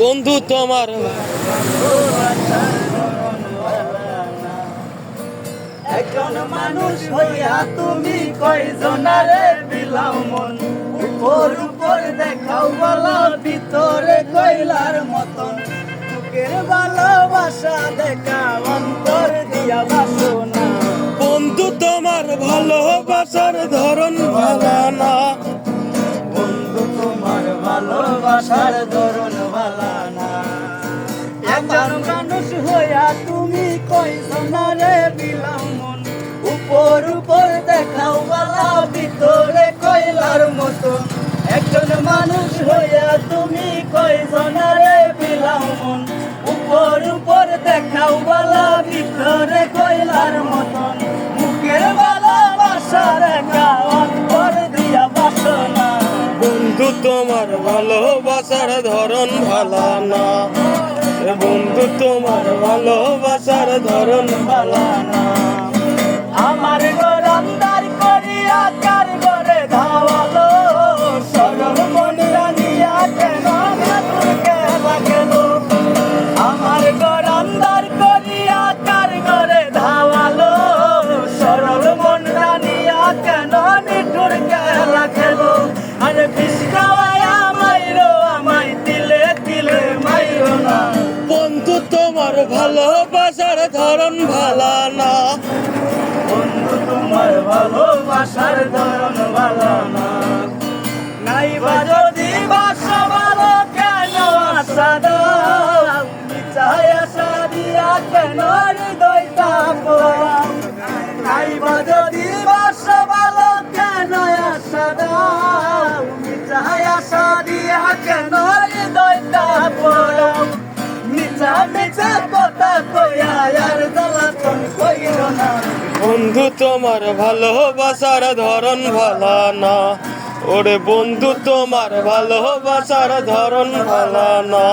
বন্ধু তোমার একজন মানুষ হইয়া তুমি কয়জনারে বিলাও মন, উপর উপর দেখাও বলা ভিতরে কইলার মতন, বুকের ভালোবাসা দেখা অন্তর দিয়া বাসনা। বন্ধু তোমার ভালোবাসার ধরন ভালো না, বন্ধু তোমার ভালোবাসার ধরন ভালো না। একজন মানুষ হইয়া তুমি কয়জনারে বিলাও মন, উপর উপর দেখাও বলা ভিতরে কইলার মতন। একজন মানুষ হইয়া তুমি কয়জনারে বিলাও মন, উপর উপর দেখাও বলা ভিতরে কইলার মতন, মুখের ভালোবাসার একা অন্তর দিয়া বাসনা। বন্ধু তোমার ভালোবাসার ধরন ভালো না, বন্ধু তোমার ভালোবাসার ধরন ভালো না। আমার ঘর আন্দার করিয়া কার ঘরে ধাওয়ালো, সরল মন রানিয়া কেন তোকে লাগেল। আমার ঘর আন্দার করিয়া কার ঘরে ধাওয়ালো, সরল মন রানিয়া কেন মিঠুর খেলা খেলো। আরে বিষ খাওয়ায়া মাইরো আমায় তিলে তিলে মাইরো না। বন্ধু তোমার ভালোবাসার ধরন ভালো না, বন্ধু তোমার ভালোবাসার ধরন ভালো না। নাইবা যদি বাসা ভালো কেন আশা দাও, চাই আশা দিয়া কেন হৃদয়টা পোড়াও। নাইবা যদি বাসা ভালো কেন আশা দাও, চাই আশা দিয়া কেন হৃদয়টা পোড়াও। মিছা মিছা কথা কইয়া আর জ্বালাতন কইরো না। বন্ধু তোমার ভালোবাসার ধরন ভালো না, ওরে বন্ধু তোমার ভালোবাসার ধরন ভালো না।